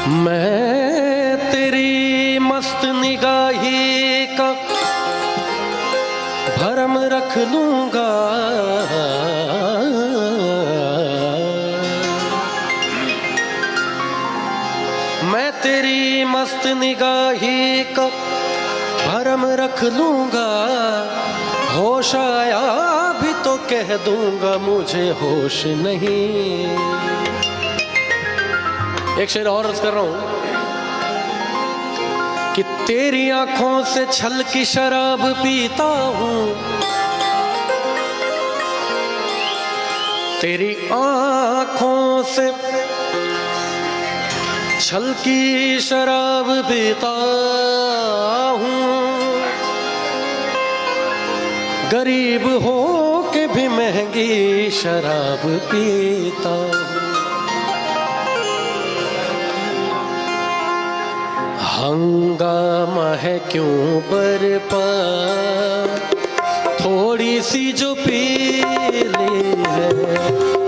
मैं तेरी मस्त निगाही का भरम रख लूंगा, मैं तेरी मस्त निगाही का भरम रख लूंगा। होश आया भी तो कह दूंगा मुझे होश नहीं। एक शेर और अर्ज कर रहा हूं कि तेरी आंखों से छल की शराब पीता हूं, तेरी आंखों से छल की शराब पीता हूं। गरीब हो के भी महंगी शराब पीता हूं। हंगामा है क्यों बरपा, थोड़ी सी जो पी ले है।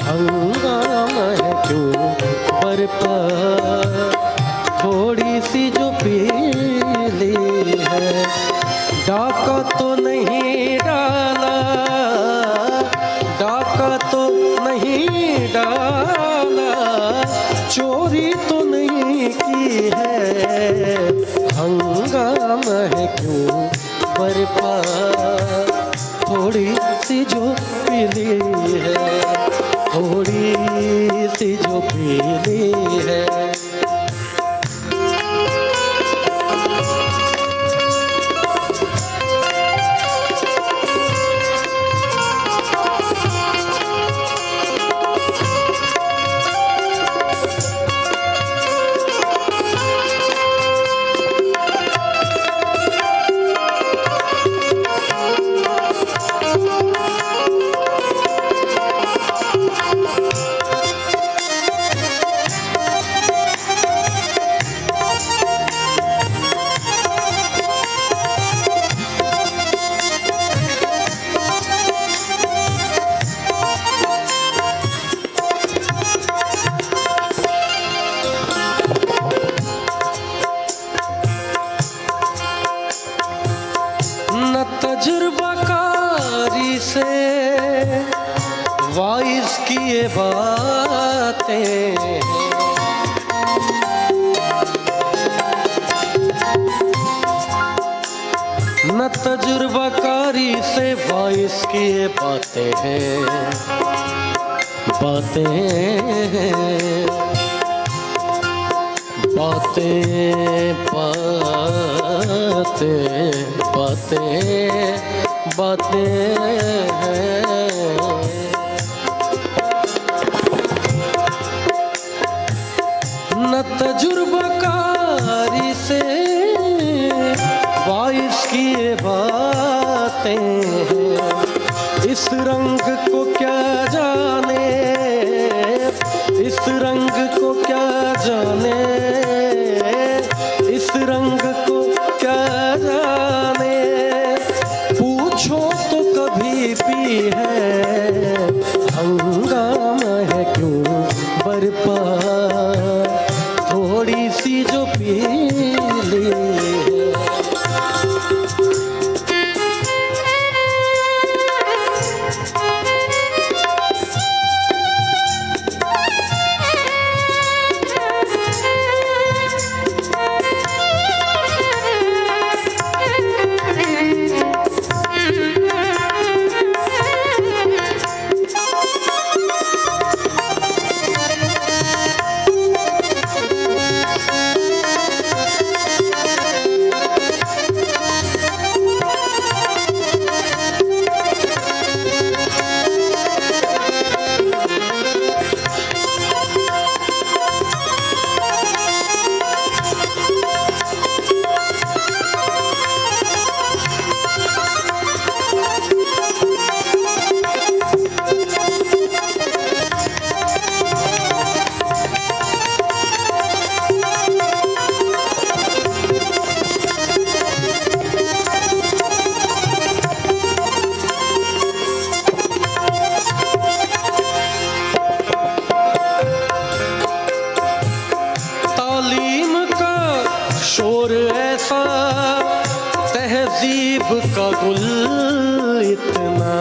हंगामा है क्यों बरपा, थोड़ी सी जो पी ले है। डाका तो नहीं डाला, डाका तो नहीं डाला, चोरी तो नहीं की है। हंगामा है क्यों बरपा, थोड़ी सी जो पीली है, थोड़ी सी जो पीली है। तजुर्बाकारी से वाइस किए बातें, न तजुर्बाकारी से वाइस किए बातें हैं, बातें बातें बातें बातें बातें हैं। न तजुर्बाकारी से वाइस किए बातें हैं। इस रंग को क्या जाने, इस रंग को क्या जाने, इस रंग को क्या जाने। पूछो तो कभी भी है, हंगामा है क्यों बरपा, थोड़ी सी जो पीली है। शोर ऐसा तहजीब का गुल इतना,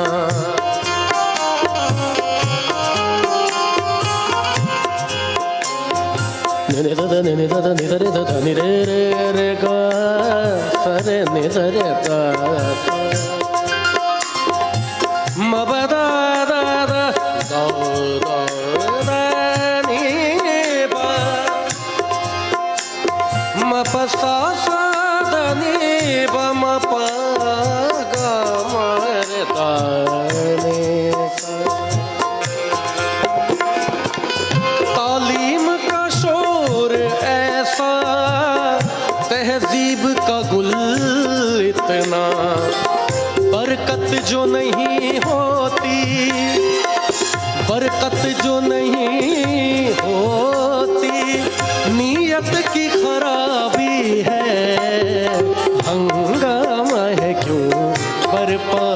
तालीम का शोर ऐसा तहजीब का गुल इतना, बरकत जो नहीं होती, बरकत जो नहीं होती, नीयत की खराबी है, हंगामा है क्यों बरपा,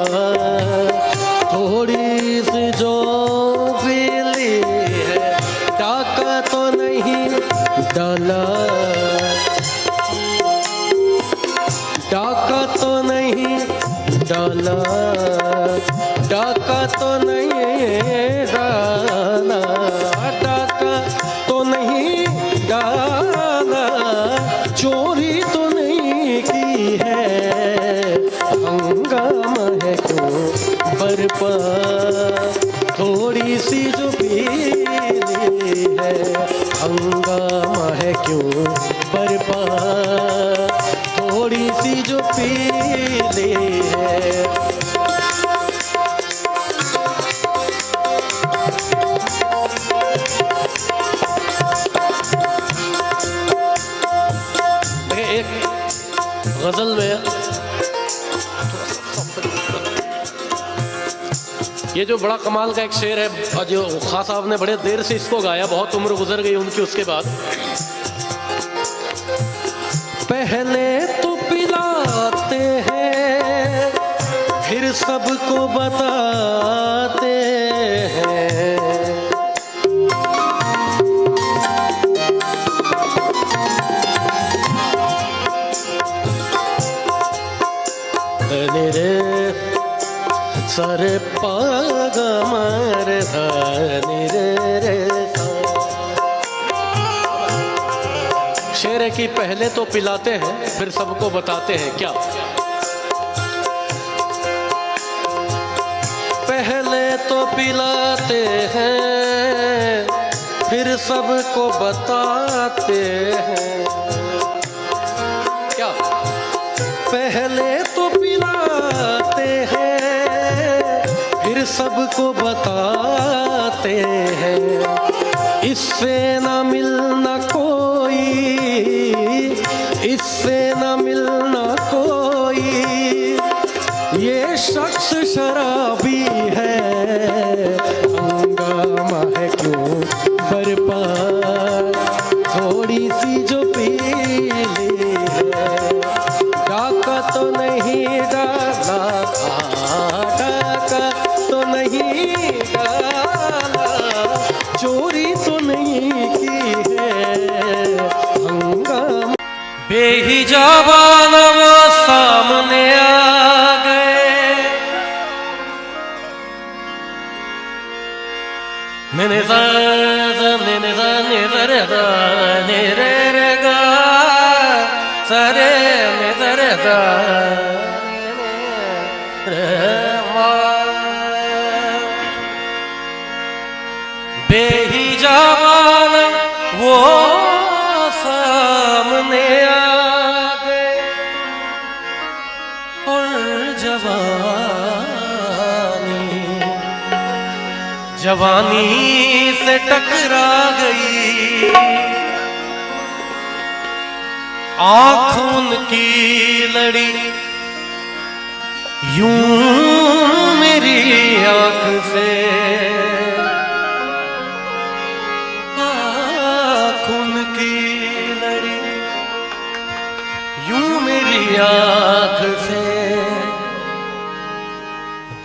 थोड़ी सी जो बिजली है, डाका तो नहीं डाला, डाका तो नहीं डाला, डाका तो नहीं डाला, डाका तो नहीं डाला, चोरी तो नहीं की है, हंगामा है क्यों बरपा, थोड़ी सी जो पीली है, हंगामा है क्यों बरपा, थोड़ी सी जो पीली है। एक गजल में ये जो बड़ा कमाल का एक शेर है, जो खास साहब ने बड़े देर से इसको गाया, बहुत उम्र गुजर गई उनकी उसके बाद। पहले तो पिलाते हैं फिर सबको बताते हैं, सरे पाग मर धनी रे। शेर है कि पहले तो पिलाते हैं फिर सबको बताते हैं क्या, पहले तो पिलाते हैं फिर सबको बताते हैं क्या, पहले तो पिलाते हैं फिर सबको बताते हैं, इससे ना मिलना कोई, इससे न मिलना कोई, ये शख्स शराबी है, हंगामा है क्यों बरपा, थोड़ी सी जो पीली है, डाका तो नहीं डाला, डाका तो नहीं डाला, चोरी तो नहीं की है, हंगामा। बेहिजाबान वो सामने आ गए, मैंने सरे बेहिजाबान वो सामने आ गए, और जवानी से टकरा गई, आँख उनकी लड़ी यूं मेरी आँख से, आँख उनकी लड़ी यूं मेरी आँख से,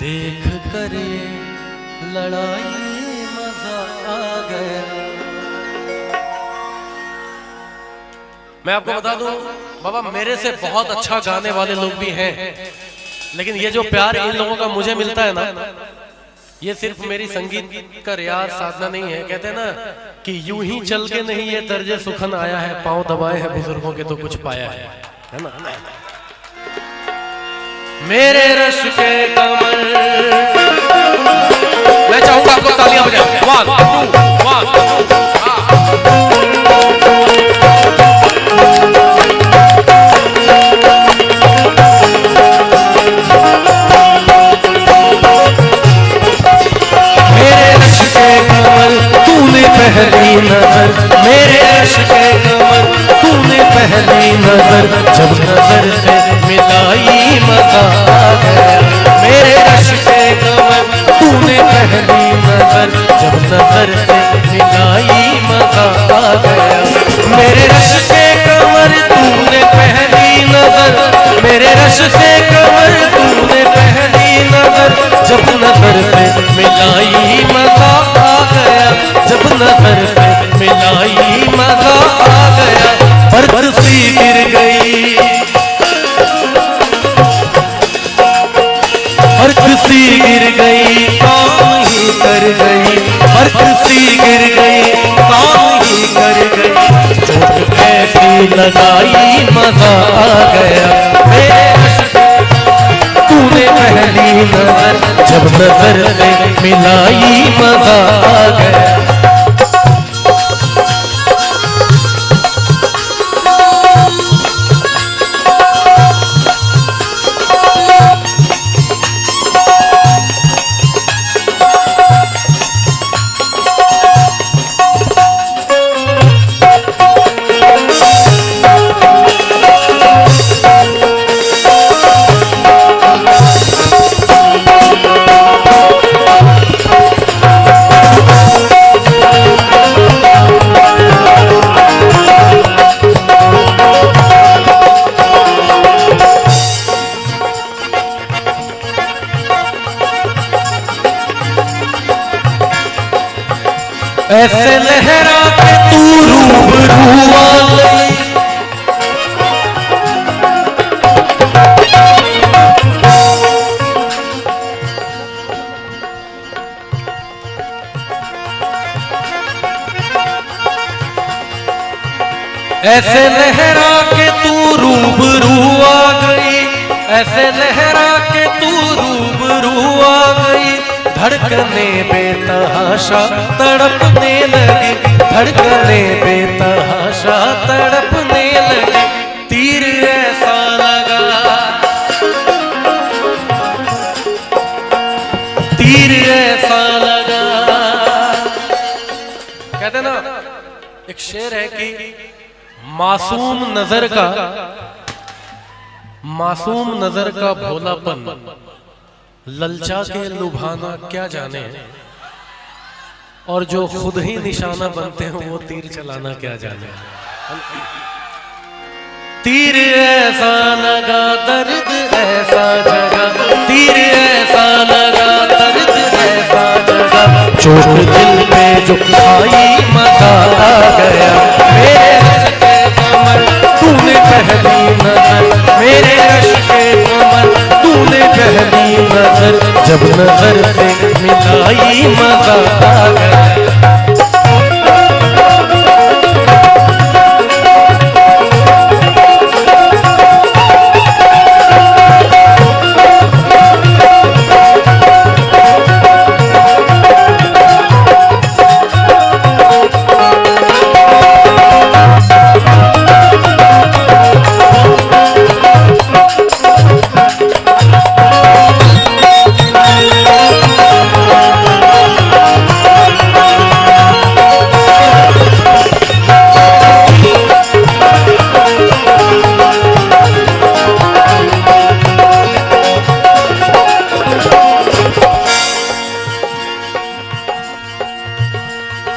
देख करे लड़ाई मजा आ गया। मैं आपको बता दूं बाबा, मेरे से बहुत अच्छा गाने वाले लोग भी हैं, लेकिन ये जो प्यार इन लोगों का मुझे मिलता है ना, ये सिर्फ मेरी संगीत का रियाज साधना नहीं है। कहते हैं ना कि यूं ही चल के नहीं ये तर्जे सुखन आया है, पांव दबाए हैं बुजुर्गों के तो कुछ पाया है ना। मेरे रश के कमर, मैं चाहूंगा आपको तालियां बजाएं। 1 2 1 पहली नजर, मेरे रश के कमर तूने पहली नजर, जब नजर से मिलाई मजा आ गया। मेरे रश के कमर तूने पहली नजर, जब नजर से मिलाई मजा आ गया। मेरे रश के कमर तूने पहली नजर, मेरे रश के कमर तूने पहली नजर, जब नजर से मिलाई मजा आ गया, जब नजर से मिलाई मजा आ गया। पर्वत सी गिर गई, पर्वत सी गिर गई, काम ही कर गई, पर्वत सी गिर गई, काम ही कर गई। चोट ऐसी लगाई मजा आ गया। तूने पहली नजर, जब नजर से मिलाई मजा आ गया। ऐसे लहरा के तू रूबरू आ गई, ऐसे लहरा के तू रूबरू आ गई, ऐसे लहरा के तू रूबरू आ गई। धड़कने बेतहाशा तड़पने लगी, धड़कने बेतहाशा तड़पने लगी। तीर ऐसा लगा, तीर ऐसा लगा। कहते ना, एक शेर है कि मासूम नजर का भोलापन ललचा के लुभाना क्या जाने, और जो खुद ही निशाना बनते हैं वो तीर चलाना क्या जाने। तीर ऐसा लगा, दर्द ऐसा जगा, तीर ऐसा लगा, दर्द ऐसा जगा। चोट दिल पे जो खाई मजा आ गया। मेरे रश के कमर तूने पहली नजर, मेरे रश के कमर तूने पहली नजर, जब नजर से मिलाई मजा आ गया।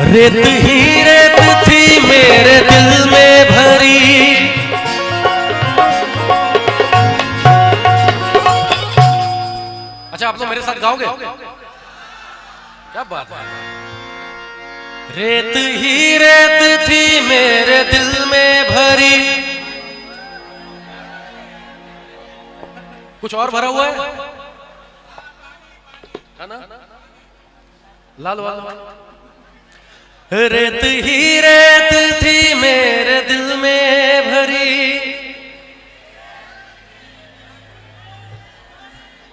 रेत ही रेत थी मेरे दिल में भरी, अच्छा आप लोग मेरे साथ गाओगे? क्या बात है। रेत ही रेत थी मेरे दिल में भरी, कुछ और भरा हुआ है ना? लाल वाला। रेत ही रेत थी मेरे दिल में भरी,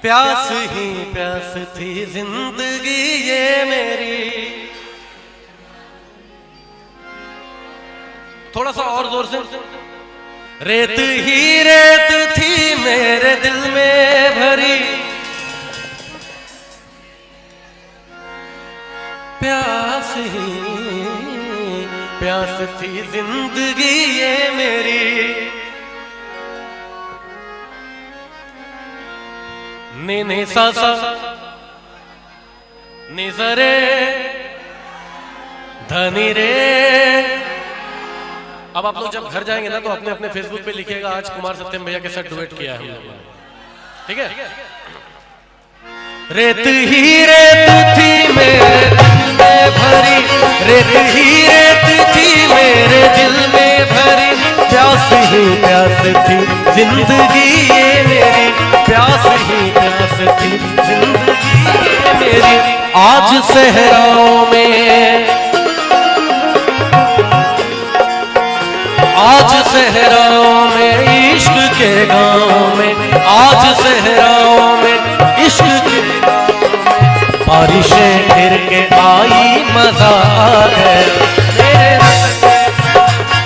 प्यास ही प्यास थी जिंदगी ये मेरी। थोड़ा सा और जोर से। रेत ही रेत थी मेरे दिल में भरी, प्यास ही प्यास थी जिंदगी ये मेरी। नी नी सा सा नी रे धनी रे। अब आप लोग जब घर जाएंगे ना तो अपने अपने फेसबुक पे लिखिएगा आज कुमार सत्यम भैया के साथ डुएट किया है हम लोगों ने, ठीक है? रेत ही रेत थी मेरे दिल में भरी, रेत ही रेत थी मेरे दिल में भरी, प्यास ही प्यास थी जिंदगी ये मेरी, प्यास ही प्यास थी जिंदगी ये मेरी। आज सहराओं में, आज सहराओं में इश्क के गाँव में, आज सहराओं में इश्क के बारिशें फिर के आई मजा आ गया। मेरे रश के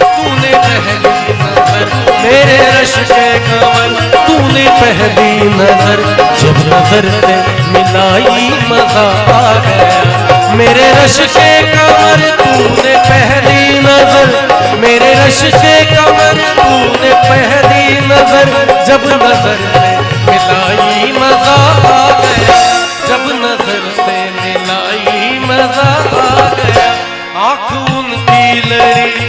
तूने पहली नजर, मेरे रश के कमर तूने पहली नजर, जब नजर से मिलाई मजा आ गया। मेरे रश के कमर तूने पहली नजर, मेरे रश के कमर तूने पहली नजर, जब नजर से मिलाई मजा आ गया, जब नजर से मिलाई मजा आ गया। आँख उनकी लड़ी,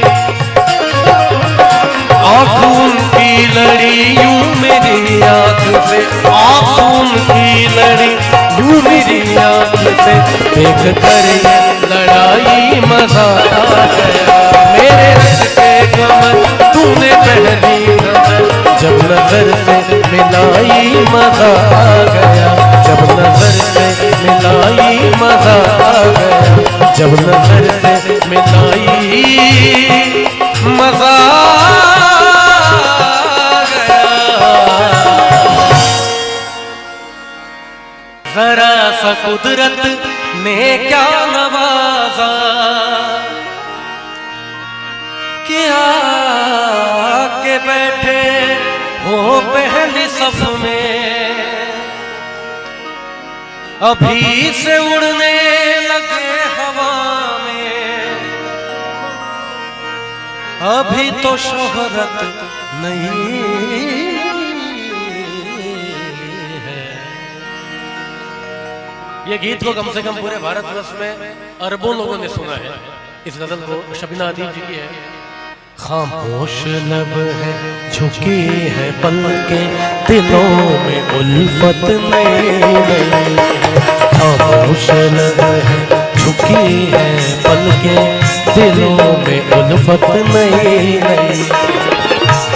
आँख उनकी लड़ी यूं मेरी आँख से, आँख उनकी लड़ी यूं मेरी आँख से, देख कर ये लड़ाई मजा आ गया। मेरे रश के कमर तूने पहली नजर, जब नजर से मिलाई मजा आ गया, जब नजर से मिलाई मजा आ गया, जब नजर से मिलाई मजा आ गया। जरा सा कुदरत ने क्या नवाजा, क्या के बैठे हो पहली सफ में, अभी से उड़ने लगे हवा में, अभी तो शोहरत नहीं है। ये गीत को कम से कम पूरे भारतवर्ष में अरबों लोगों ने सुना है। इस गजल को शबीना अदीब जी की है। खामोश लब है झुकी है पलकें, दिलों में उल्फत नई नई, खामोश लब है झुकी है पलकें, दिलों में उल्फत नई नई।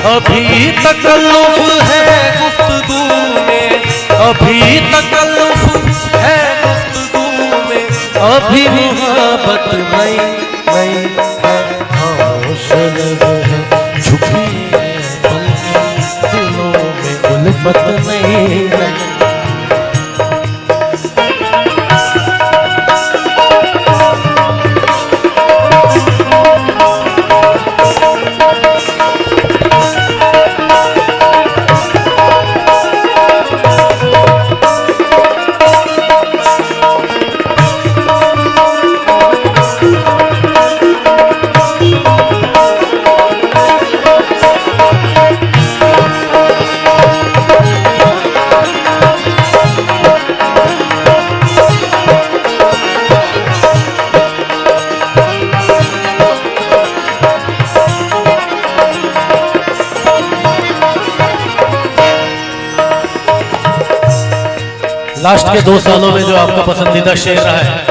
अभी तकल्लुफ है गुफ्तगू में, अभी तकल्लुफ है गुफ्तगू में, अभी मोहब्बत नई नई है। खामोश लब है झुकी है पलकें, दिलों में उल्फत नई नई। लास्ट के 2 सालों में जो आपका पसंदीदा शेर रहा है,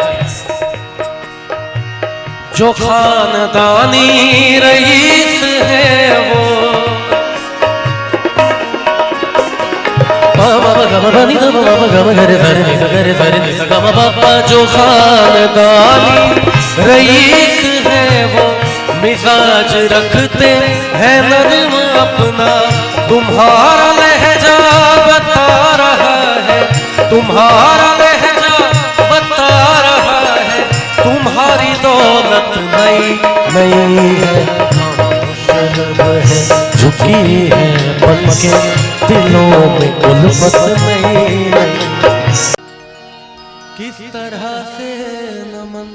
जो खानदानी रईस है वो गम बनी गम बाबा गम गरे सरे नि सा गम बाबा जो खानदानी रईस है वो मिजाज रखते हैं नर्म अपना। तुम्हारा लहजा बता रहा है, तुम्हारा लहजा बता रहा है, तुम्हारी दौलत नई नई है, शर्म है झुकी है पलके, दिलों में उल्फत नई नई। किस तरह से नमन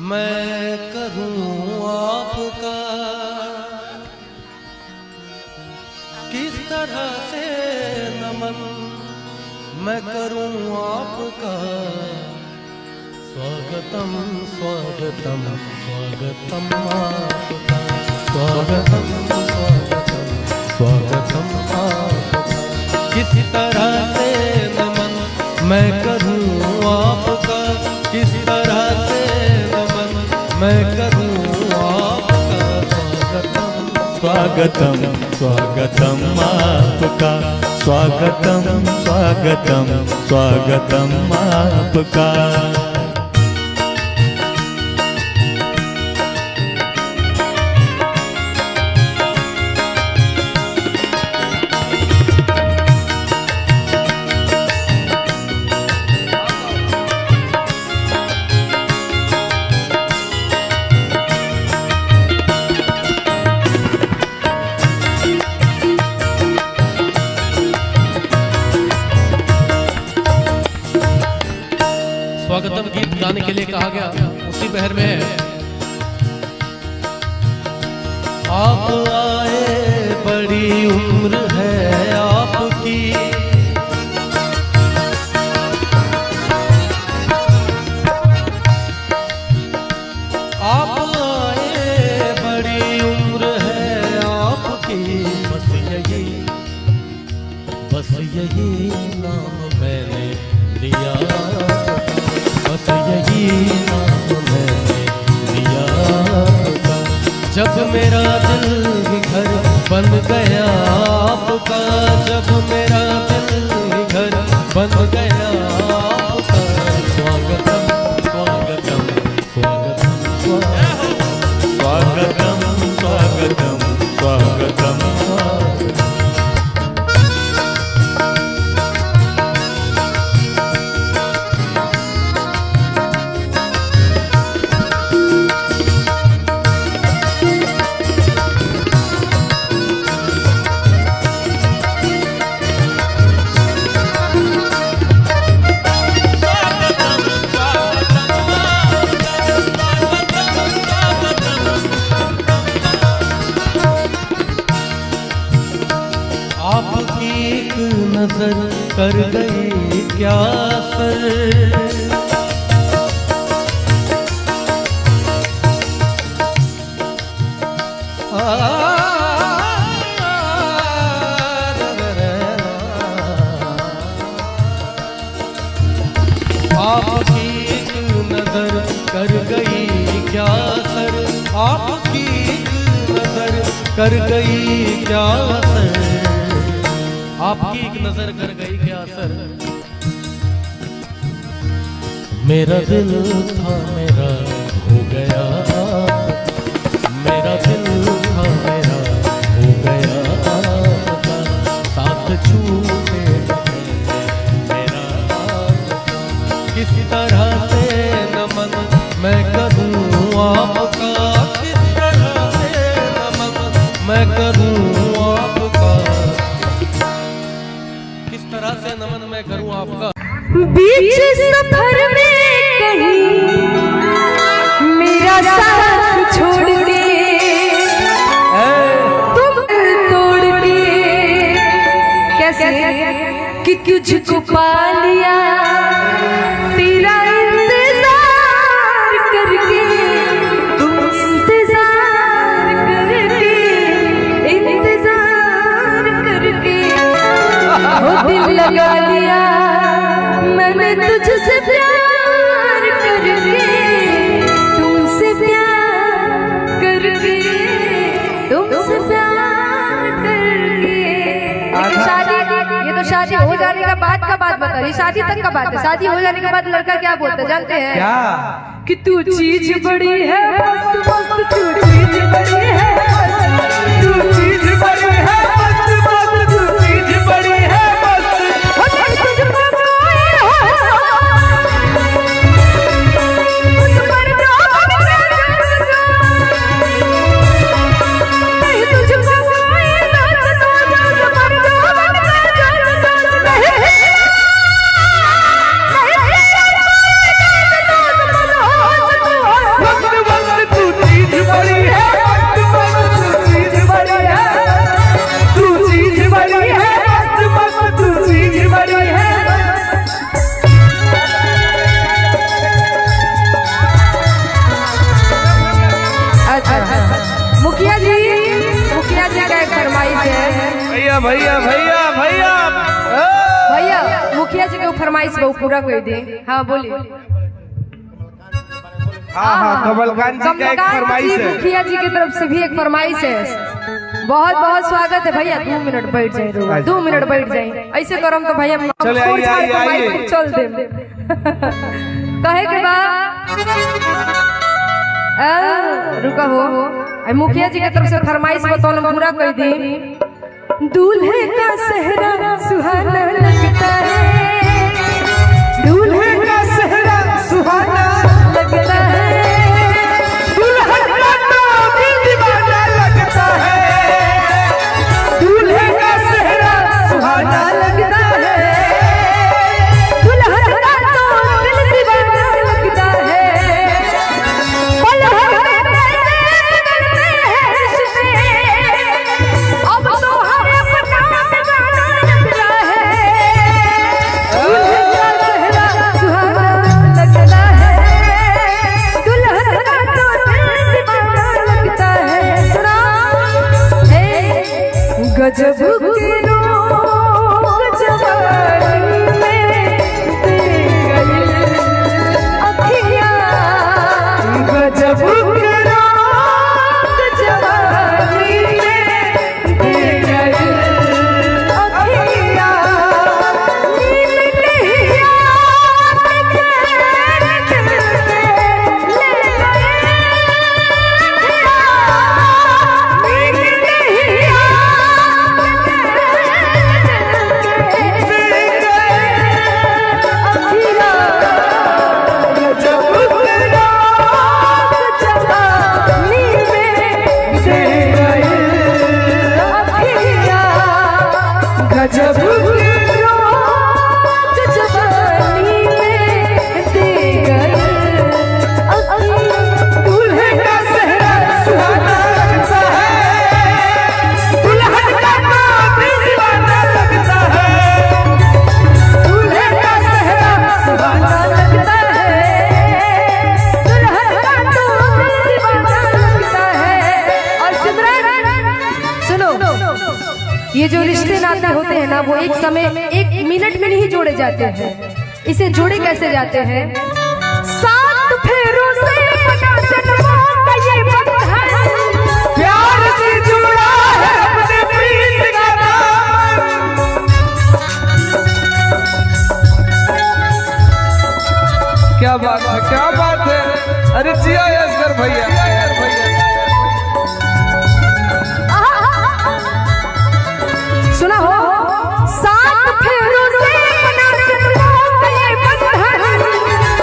मैं करूं आपका, किस तरह से नमन मैं करूं आपका। स्वागतम स्वागतम स्वागतम आपका, स्वागतम स्वागतम स्वागतम आपका। किस तरह से नमन मैं करूं आपका, किस तरह से नमन मैं करूं आपका। स्वागतम स्वागतम स्वागतम आपका, स्वागतम स्वागतम स्वागतम आपका। स्वागतम गीत गाने के लिए कहा गया, उसी बहर में है। आप आए बड़ी उम्र है आपकी, आप आए बड़ी उम्र है आपकी। बस यही नाम मैंने लिया, बस यही नाम मैंने लिया था। जब मेरा दिल भी घर बन गया आपका, जब मेरा दिल भी घर बन गया आपका। स्वागतम स्वागतम स्वागतम स्वागतम स्वागतम स्वागतम। आपकी एक नजर कर गई क्या असर, आपकी एक नजर कर गई क्या असर, आपकी एक नजर कर गई क्या असर। आपकी एक नजर कर गई क्या असर। मेरा दिल था मेरा हो गया, मेरा दिल था मेरा हो गया, साथ छूटे मेरा। किस तरह से नमन मैं करूं आपका, किस तरह से नमन मैं करूं आपका, किस तरह से नमन मैं करूं आपका। बीच सफर में कहीं मेरा साथ छोड़ के तुम तोड़ के कैसे कि तुझको पा लिया, तेरा इंतजार करके, तुम इंतजार करके, इंतजार करके वो दिल लगा लिया मैंने तुझसे प्यार करके, तुमसे प्यार करके, तुमसे प्यार करके। लेकिन शादी ये तो तो शादी हो जाने का बाद का बात बता रही, शादी तक का बात है। शादी हो जाने के बाद लड़का क्या बोलता है जानते हैं? क्या? कि तू चीज बड़ी है मस्त मस्त, तू चीज बड़ी है मस्त, तू चीज बड़ी है मस्त मस्त, तू चीज बड़ी है मस्त। तुझको कोई हो उस पर नहीं, तुझको कोई मुखिया जी का एक फरमाइश है। भैया भैया भैया भैया भैया मुखिया जी के फरमाइश वो पूरा कर दे। हाँ बोलिए। हाँ कमलकांत जी का एक फरमाइश है। मुखिया जी की तरफ से भी एक फरमाइश है। बहुत बहुत स्वागत है भैया। 2 मिनट बैठ जाए, 2 मिनट बैठ जाए। ऐसे करम तो भैया चले आइए चल दे कहे के बाद रुका हो। मुखिया जी की तरफ से फरमाइश बताओ पूरा कर दी। दूल्हे का सेहरा सुहाना लगता है, दूल्हे का सेहरा सुहाना लगता है, दुल्हन का तो दिल दीवाना लगता है, दूल्हे का सेहरा सुहाना लगता है, दुल्हन का तो दिल दीवाना लगता है। अब तो हम अपना गाना लगता है, दुल्हन का सेहरा सुहाना लगता है, दुल्हन का तो दिल दीवाना लगता है। सुना गजब के लोग जवानी में तेरे गले अखियाँ, गजब के लोग जवानी में तेरे गले अखियाँ, नील नैया तेरे दिल में ले गए, नील नैया गजब जवानी में दे गए दूल्हे का सेहरा सुहाना लगता है, दुल्हन का तो दिल दीवाना लगता है, दूल्हे का सेहरा सुहाना लगता है, दुल्हन का तो दिल दीवाना लगता है। और सुनो, ये जो रिश्ते नाते होते हैं ना वो एक समय 1 मिनट में नहीं जोड़े जाते हैं। इसे जोड़े कैसे जाते हैं? 7 फेरों से बना जन्मों का ये बंधन, प्यार से जुड़ा है अपने प्रीत का नाम। क्या बात है, क्या बात है। अरे जिया असगर भैया। सुना हो 7 फेरों से बना जन्मों का ये बंधन,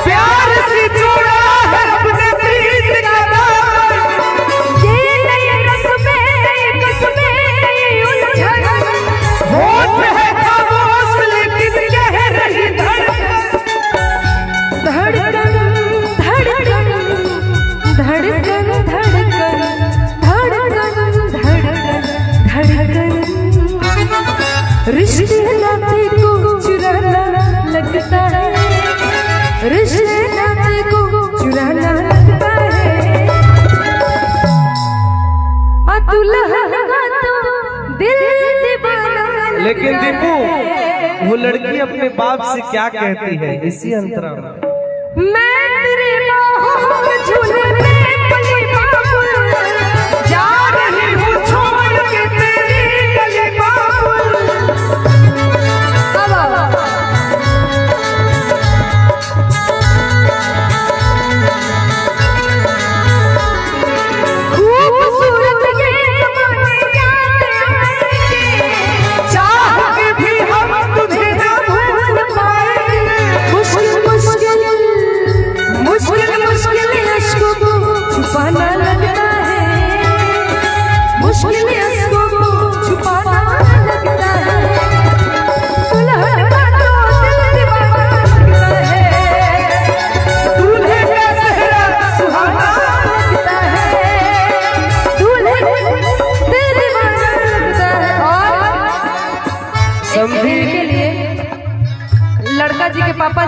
प्यार से जुड़ा है अपने प्रीत का नाम। ये नई रस्में नई कस्में नई उलझन, होठ है खामोश लेकिन कह रही धड़कन। धड़कन धड़कन धड़कन धड़कन धड़कन धड़कन धड़कन, रिश्ते नाते को चुराना लगता है, रिश्ते नाते को चुराना लगता है, दुल्हन का तो दिल दीवाना लगता लेकिन दीपू है। वो लड़की अपने बाप से क्या कहती है इसी अंतरा में? मैं तेरे बाहों के झूले में पली बाबुल, जा रही हूँ छोड़ के तेरी गली बाबुल।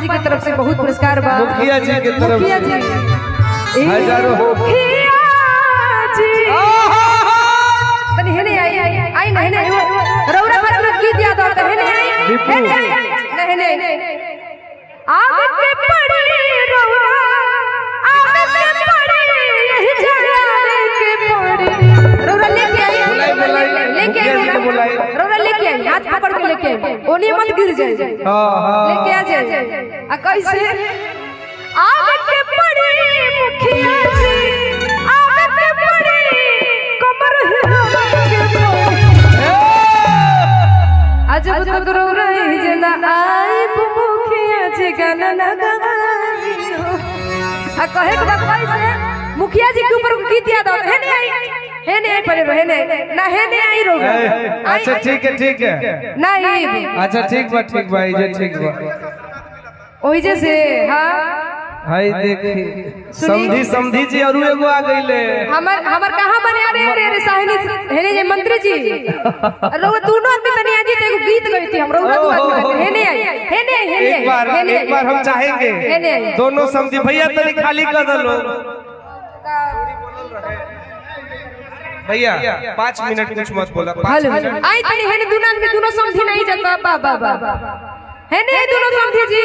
जी की तरफ से बहुत पुरस्कार बा। मुखिया जी की तरफ मुखिया से जी हजारों मुखिया जी तनी हेने आई नहीं रौरा मतलब गीत याद आता है नहीं आग के पड़ी रौरा आग के पड़ी यही जलावे के पड़ी रौरा लेके आई रौरा लेके आई हाथ पकड़ के लेके आई ओनी मत गिर जाए लेके आ जाए आ कैसे आग के पड़ी मुखिया जी आग के पड़ी कमर हिला के पड़ी अजब तक रो रही जना आई मुखिया जी गाना लगा आ कहे के बात कैसे मुखिया जी के ऊपर गीत याद आता है नहीं पड़े है नहीं आई रो अच्छा ठीक है नहीं अच्छा ठीक बा ये ठीक बा ओही जैसे हां हाय देखी समधी जी और एगो आ गइले हमर कहां बने अरे साहिनी हेने जे मंत्री जी रो दोनों आदमी तनी आजी ते एगो गीत गई थी हम रो हेने एक बार हम चाहेंगे दोनों समधी भैया तनी खाली कर दलो भैया 5 मिनट कुछ मत बोला 5 मिनट आई तनी हेने दोनों आदमी दोनों समधी नहीं जाता बाबा हेने दोनों समधी जी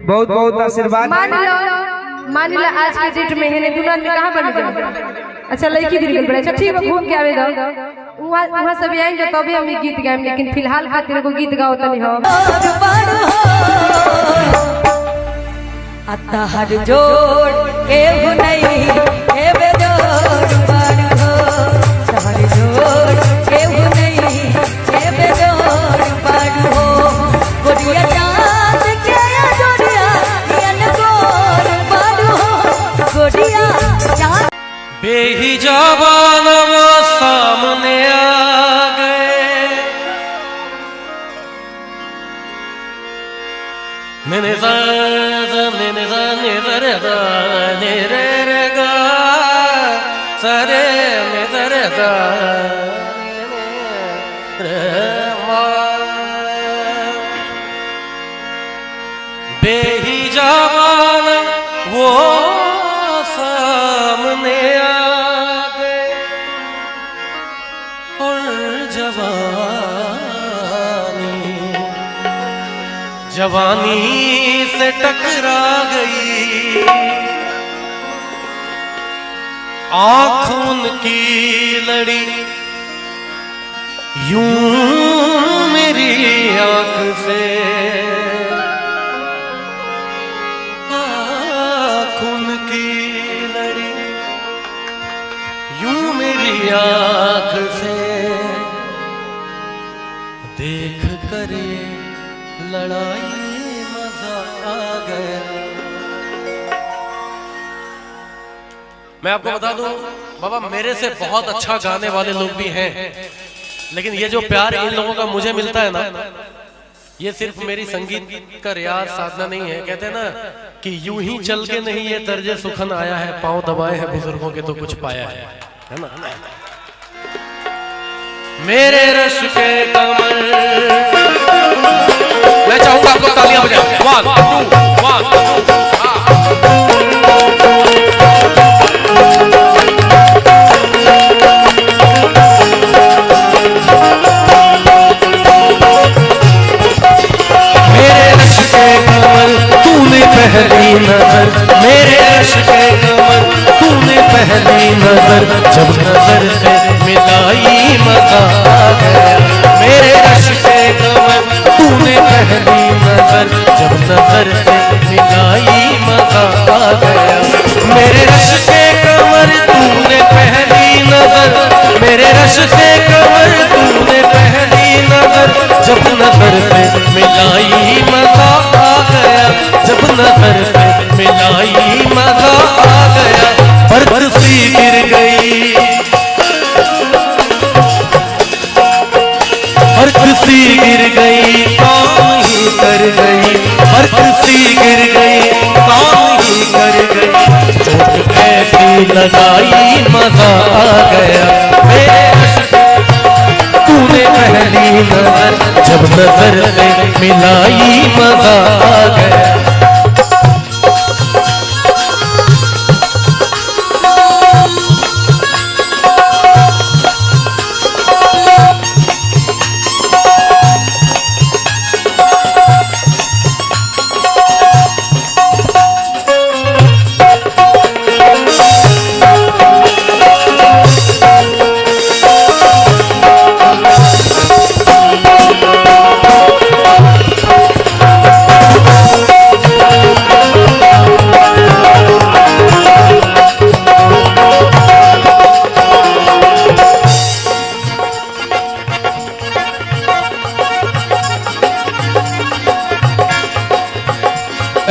बहुत आशीर्वाद मान लो आज के डेट में हेने दोनों आदमी कहां बन जाए अच्छा लड़की दिल गल अच्छा ठीक है घूम के आवे दो वहां सब आएंगे तभी हम गीत गाएं लेकिन फिलहाल खातिर को गीत गाओ तनी हम अतहर जोड़ केहू नहीं हे बेजोड़ बाड़ हो तहर जोड़ केहू नहीं हे बेजोड़ बाड़ हो गोरिया चांद के जोड़िया यन गोर बाड़ हो गोरिया चांद बेहिजाबान वो सामने आ गए मैंने बेहिजाबान वो सामने आ गए और जवानी से टकरा गई आँखों की लड़ी यूं मेरी आँख से आँखों की लड़ी यूं मेरी आँख से देख कर लड़ाई मजा आ गया। मैं आपको बता दूं बाबा मेरे से बहुत अच्छा गाने वाले लोग भी हैं लेकिन ये जो प्यार इन लोगों का मुझे मिलता है ना ये सिर्फ मेरी संगीत का रियाज साधना नहीं है। कहते हैं ना कि यूं ही चल के नहीं ये तर्ज सुखन आया है पांव दबाए हैं बुजुर्गों के तो कुछ पाया है ना। मेरे रश के कमर मैं चाहूंगा आपको तालियां बजाओ 1 2 1 पहली नजर मेरे रश के कमर तूने पहली नजर जब नजर से मिलाई मजा आ गया। मेरे रश के कमर तूने पहली नजर जब नजर से मिलाई मजा आ गया। मेरे रश के कमर तूने पहली नजर मेरे रश के कमर तूने पहली नजर जब नजर से मिलाई मजा आ गया। जब नजर से मिलाई मजा आ गया। बरसी गिर गई बरसी गिर गई काम ही कर गई बरसी गिर गई काम ही कर गई। चोट ऐसी लगाई मजा आ गया। मेरे तूने पहली नजर जब नजर से मिलाई मजा आ गया।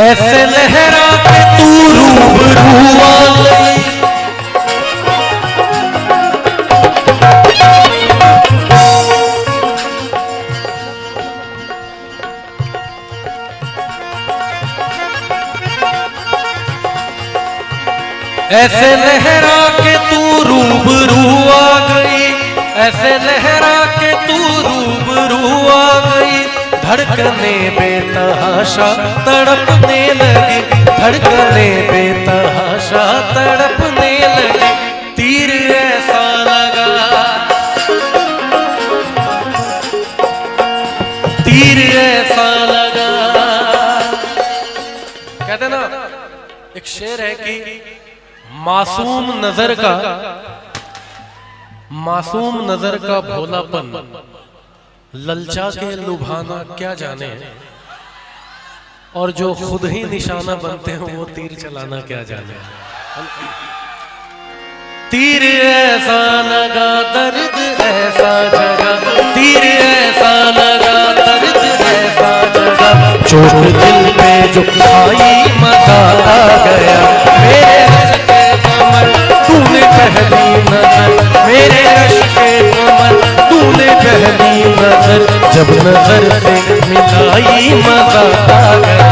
ऐसे लहरा के तू रूबरू आ गई, ऐसे लहरा के तू रूबरू आ गई, ऐसे लहरा के तू रूबरू आ गई। धड़कने बेतहाशा तड़पने लगी, धड़कने बेतहाशा तड़पने लगी। तीर ऐसा लगा, तीर ऐसा लगा। कहते ना, एक शेर है कि मासूम नजर का भोलापन ललचा के लुभाना क्या जाने, और जो खुद ही निशाना बनते हैं वो तीर चलाना क्या जाने। तीर ऐसा लगा दर्द ऐसा जगा, तीर ऐसा लगा दर्द ऐसा जगा। चोट दिल पे जो खाई मजा आ गया। मेरे रश के कमर तूने पहली नजर, मेरे रश के कमर तूने पहली नजर जब नजर से मिलाई मजा आ गया।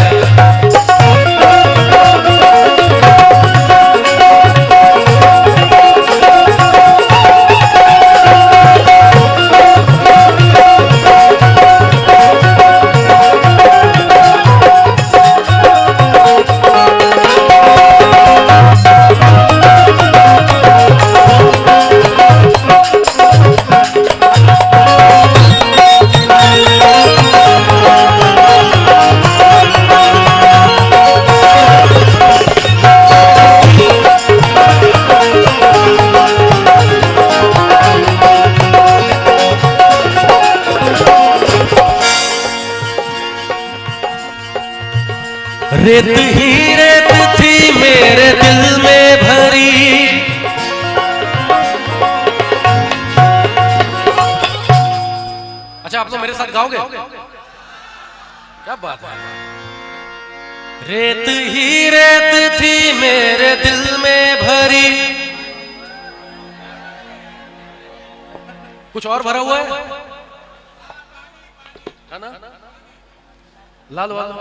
रेत ही रेत थी मेरे दिल में भरी, अच्छा आप लोग मेरे साथ गाओगे? क्या बात है। रेत ही रेत थी मेरे दिल में भरी। कुछ और भरा हुआ है ना? लाल वाला।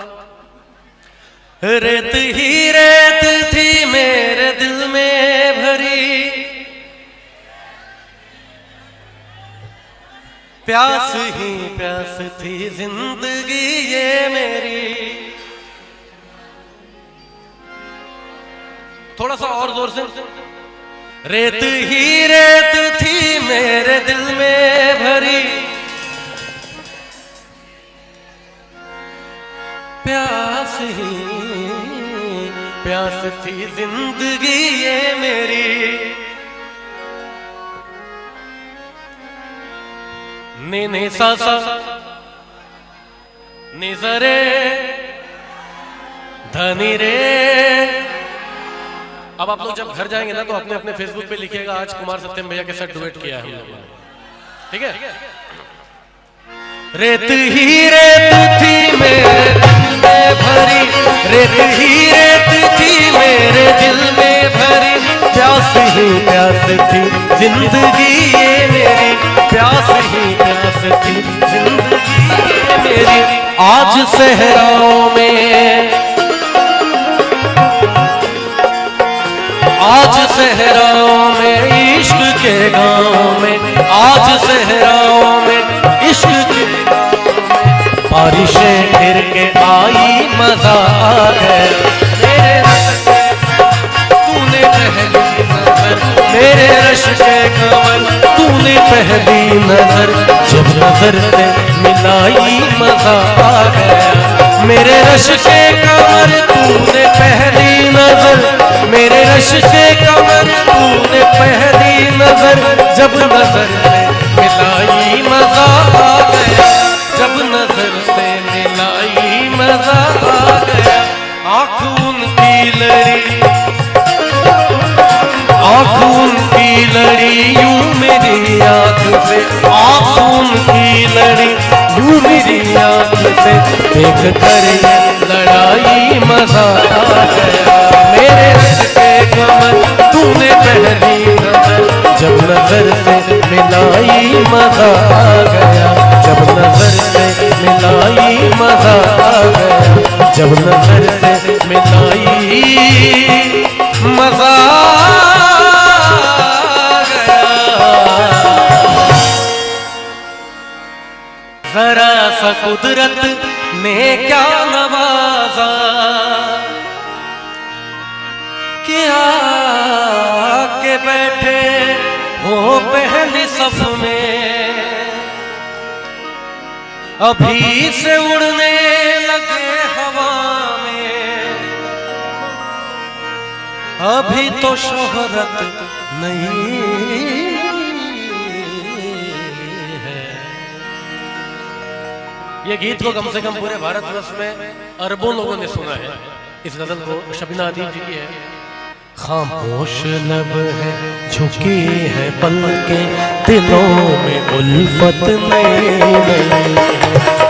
रेत ही रेत थी मेरे दिल में भरी, प्यास ही प्यास थी जिंदगी ये मेरी। थोड़ा सा और जोर से। रेत ही रेत थी मेरे दिल में भरी, प्यास ही प्यास थी जिंदगी ये मेरी। नी सा सा नि रे धनी रे। अब आप लोग जब घर जाएंगे ना तो अपने अपने फेसबुक पे लिखिएगा आज कुमार सत्यम भैया के साथ डुएट किया है हम लोगों ने, ठीक है? रेत ही रेत थी मेरे दिल में भरी, रेत ही रेत थी मेरे दिल में भरी, प्यास ही प्यास थी जिंदगी ये मेरी, प्यास ही प्यास थी जिंदगी ये मेरी। आज सहराओं में, आज सहराओं में इश्क के गाँव में, आज सहराओं में पहली नजर जब नजर से मिलाई मजा आ गया। मेरे रश के कमर तूने पहली नजर, मेरे रश के कमर तूने पहली नजर जब नजर से मिलाई मजा आ गया। जब नजर से मिलाई मजा आ गया। आँख उनकी लड़ी, आँख उनकी लड़ी यूं मेरी आँख से, आँख उनकी लड़ी यूं मेरी आँख से देख कर ये लड़ाई मजा आ गया। मेरे रश के कमर तूने पहली नजर जब नजर से मिलाई मजा आ गया। जब नजर से मिलाई मजा आ गया। जब नजर से मिलाई मजा आ गया। जरा सा कुदरत ने क्या नवाजा क्या के बैठे हो पहली सफ में, अभी से उड़ने लगे हवा में, अभी तो शोहरत नहीं है। ये गीत को कम से कम पूरे भारतवर्ष में अरबों लोगों ने सुना है। इस गजल को शबीना अदीब जी की है। खामोश लब है झुकी है पलके दिलों में उल्फत नहीं।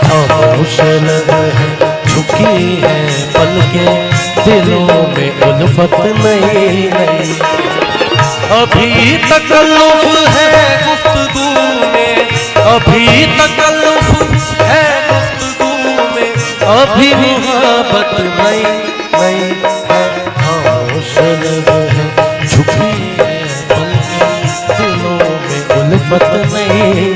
खामोश लब है झुकी है पलके दिलों में उल्फत नहीं। अभी तकल्लुफ है गुफ्तगू में, अभी तकल्लुफ है गुफ्तगू में, अभी मोहब्बत नहीं है। खामोश लब है झुकी है पलके दिलों में उल्फत नहीं।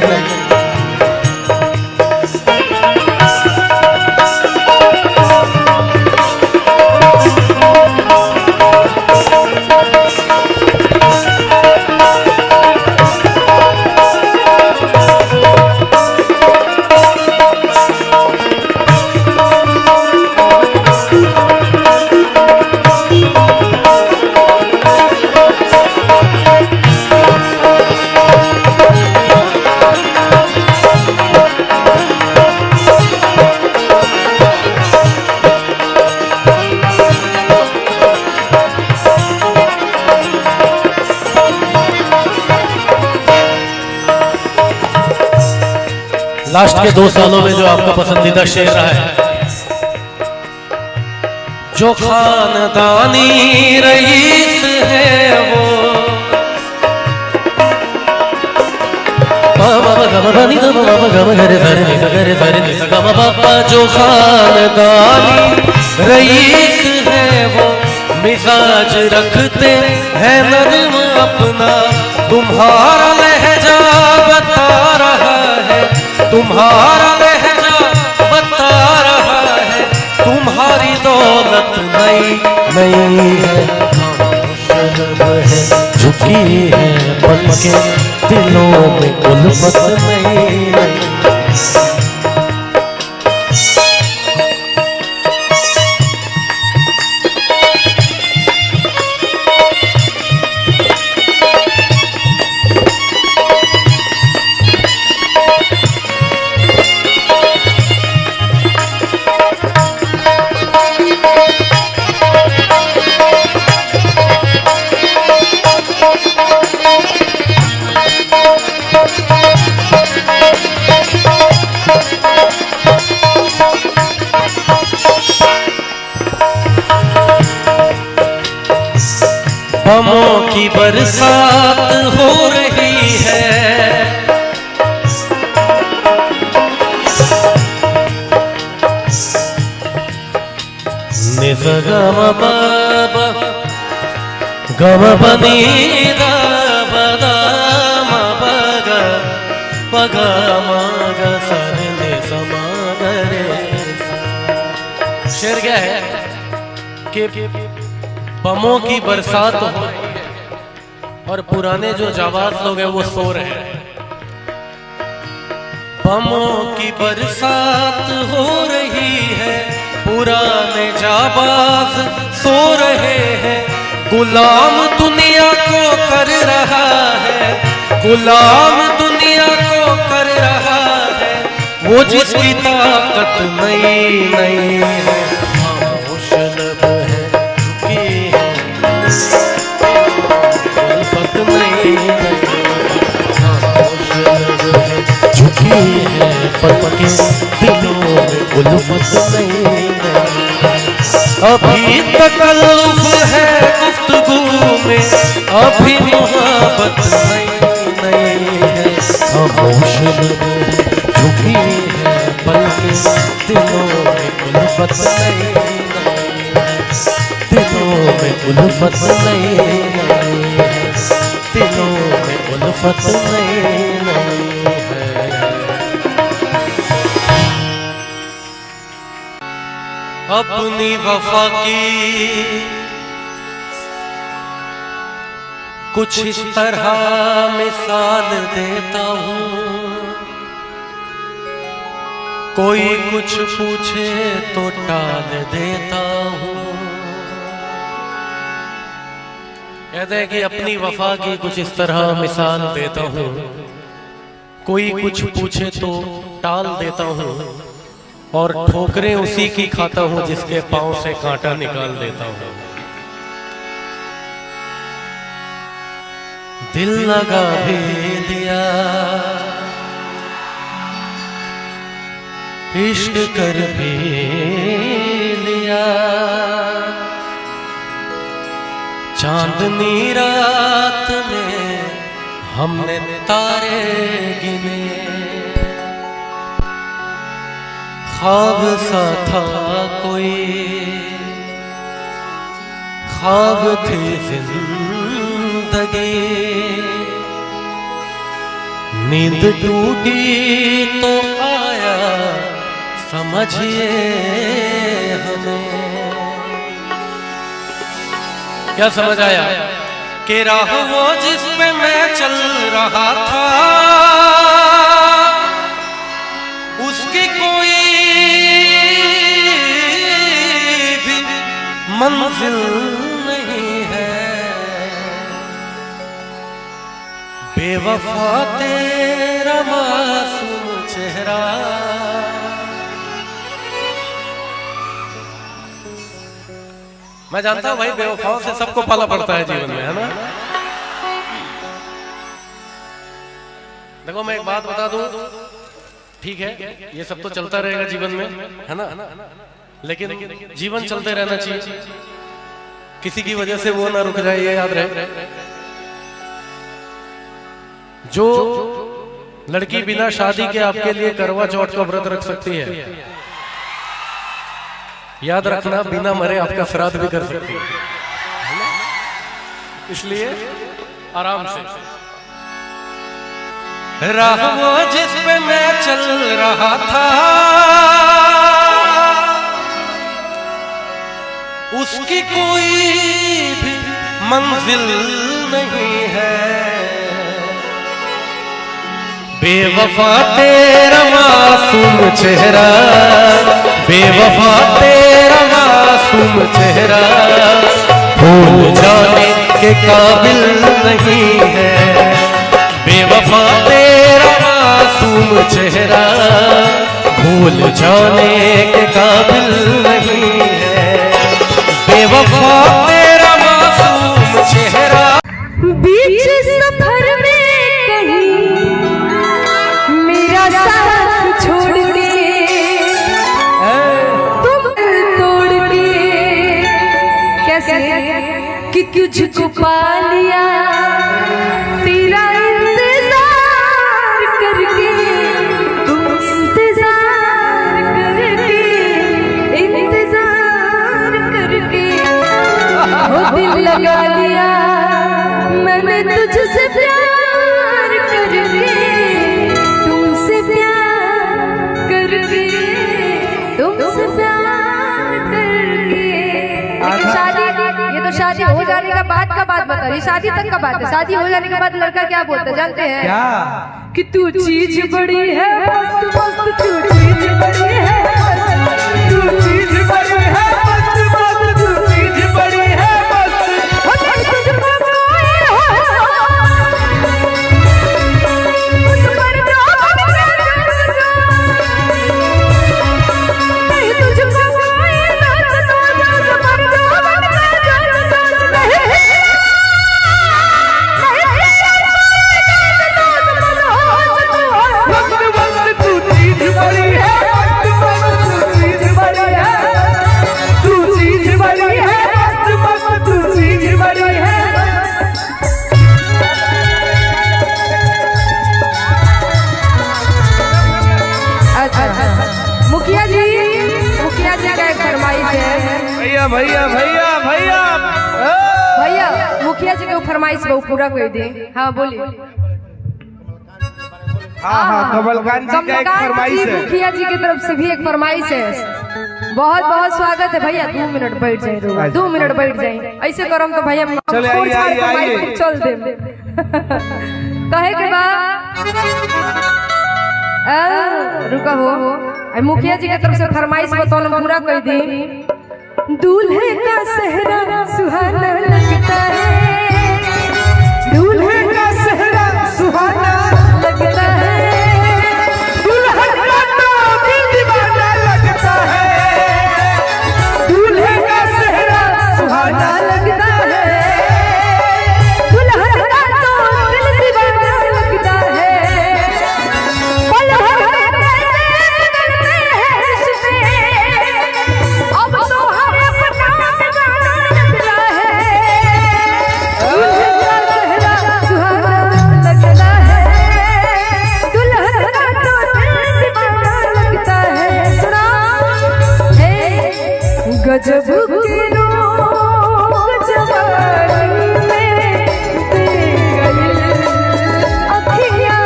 लास्ट के 2 सालों में जो आपका पसंदीदा शेर रहा है, जो खानदानी रईस है वो जो खानदानी रईस है वो मिजाज रखते हैं नर्म अपना। तुम्हारा लहजा बता रहा है, तुम्हारा लहजा बता रहा है, तुम्हारी दौलत नई नई है। खामोश है झुकी है पलके दिलों में उल्फत नहीं। बमों की बरसात हो रही है, निज़ गम बाबा गम बनी बदा बगा पगा मागा सर ने समागरे। शेर क्या है कि बमों की बरसात हो रही है और पुराने जो जाबाज लोग हैं वो सो रहे हैं। बमों की बरसात हो रही है, पुराने जाबाज सो रहे हैं, गुलाम दुनिया को कर रहा है, गुलाम दुनिया को कर रहा है, वो जिसकी ताकत नहीं नहीं है। खामोश लब है झुकी है, उल्फत नहीं नहीं, खामोश लब है झुकी है, पलके दिलों में उल्फत नहीं नहीं। अभी तकल्लुफ है गुफ्तगू में, अभी मोहब्बत नहीं नहीं है। खामोश लब है झुकी है, पलके दिलों में उल्फत नहीं नहीं, दिलों में उल्फत नहीं नहीं, दिलों में उल्फत नहीं नहीं है। अपनी वफा की कुछ इस तरह मिसाल देता हूँ, कोई कुछ पूछे तो टाल देता हूँ। कहते हैं कि अपनी वफा की कुछ इस तरह मिसाल देता हूँ, कोई कुछ पूछे तो टाल देता हूँ, और ठोकरें उसी की खाता हूँ जिसके पांव से कांटा निकाल देता हूँ। दिल लगा भी दिया, इश्क कर भी लिया, चांदनी रात में हमने तारे गिने, ख्वाब सा था कोई, ख्वाब थी जिंदगी, नींद टूटी तो आया समझिए हमें। क्या समझ आया? कि राह वो जिस पे मैं चल रहा था, उसकी कोई भी मंजिल नहीं है। बेवफा तेरा मासूम चेहरा, मैं जानता हूं भाई बेवफाओं से सबको पाला पड़ता है जीवन में, है ना। देखो मैं एक बात बता दूं, ठीक है ये सब तो चलता रहेगा जीवन में, है ना, लेकिन जीवन चलते रहना चाहिए, किसी की वजह से वो ना रुक जाए, ये याद रहे। जो लड़की बिना शादी के आपके लिए करवा चौथ का व्रत रख सकती है, याद रखना बिना मरे आपका श्राद्ध भी कर सकती है, इसलिए आराम से। राह वो जिस पे मैं चल रहा था, उसकी कोई भी मंजिल नहीं है। बेवफा तेरा मासूम चेहरा, बेवफा तेरा मासूम चेहरा, भूल जाने के काबिल नहीं है। बेवफा तेरा मासूम चेहरा, भूल जाने के काबिल नहीं है। बेवफा तेरा मासूम चेहरा। बीच सफर में कहीं मेरा साथ छोड़ के, तुम तोड़ के, कैसे कि तुझको पा लिया तेरा इंतजार करके, तुम इंतजार करके, इंतजार करके वो दिल लगा लिया मैंने तुझसे प्यार करके, तुमसे प्यार करके, तुमसे प्यार करके। लेकिन शादी, ये तो शादी हो जाने का बाद का बात बता रही, शादी तक का बात है। शादी हो जाने के बाद लड़का क्या बोलता है जानते हैं? क्या? कि तू चीज बड़ी है मस्त मस्त, तू चीज बड़ी है मस्त, तू चीज बड़ी है मस्त मस्त, तू चीज बड़ी है मस्त। भैया भैया भैया भैया मुखिया जी के फरमाइश को पूरा कर दे। हाँ बोलिए। हाँ कमलकांत जी का एक फरमाइश है, मुखिया जी की तरफ से भी एक फरमाइश है। बहुत बहुत स्वागत है भैया। 2 मिनट बैठ जाए, 2 मिनट बैठ जाए। ऐसे करम तो भैया चले आइए चल दे कहे के बाद रुका हो। मुखिया जी की तरफ से फरमाइश को पूरा कर दी। दूल्हे का सेहरा सुहाना लगता है, दूल्हे का सेहरा सुहाना लगता है, दुल्हन का तो दिल दीवाना लगता है, दूल्हे का सेहरा सुहाना लगता है, दुल्हन का तो दिल दीवाना लगता है। पल भर में बदलते हैं रिश्ते, अब तो गजब के लोग जवानी में दे गए अखियाँ,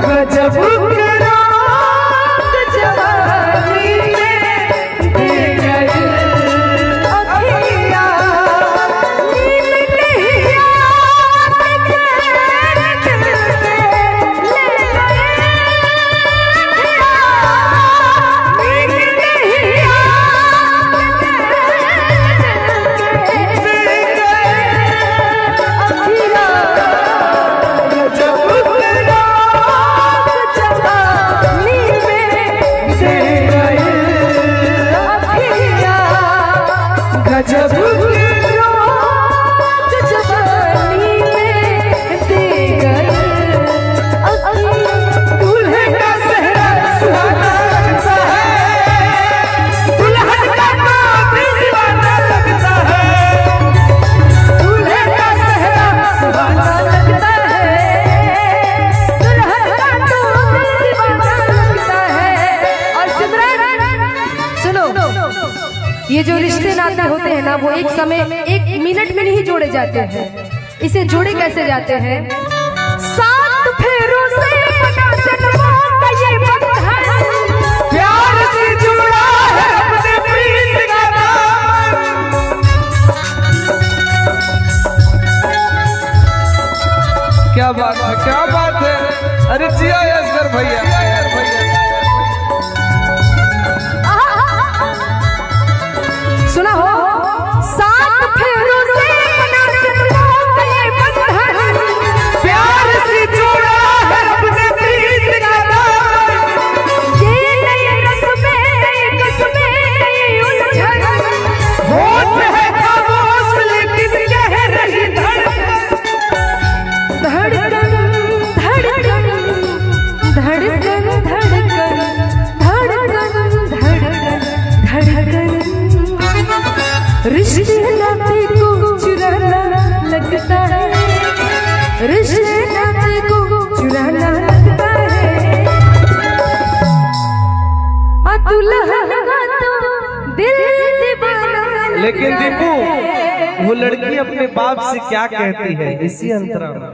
गजब के लोग जवानी में दे गए अखियाँ। नील नहीं याद के दिल पे ले गए नील नहीं ये जो रिश्ते नाते होते हैं ना वो एक समय 1 मिनट में नहीं जोड़े जाते हैं। इसे जोड़े कैसे जाते हैं? 7 फेरों से बना जन्मों का ये बंधन, प्यार से जुड़ा है अपने प्रीत का नाम। क्या बात है, क्या बात है। अरे जिया असगर भैया, सुना हो। 7 फेरों से बना जन्मों का ये बंधन, प्यार से जुड़ा है अपने प्रीत का नाम। ये नई रस्में नई कस्में नई उलझन, होठ है खामोश लेकिन कह रही धड़कन, धड़कन धड़कन धड़कन धड़कन धड़कन धड़कन धड़कन। रिश्ते नाते को चुराना लगता है, रिश्ते नाते को चुराना लगता है। दुल्हन का तो दिल दीवाना, लेकिन दीपू वो लड़की अपने बाप से क्या कहती है इसी अंतरा में?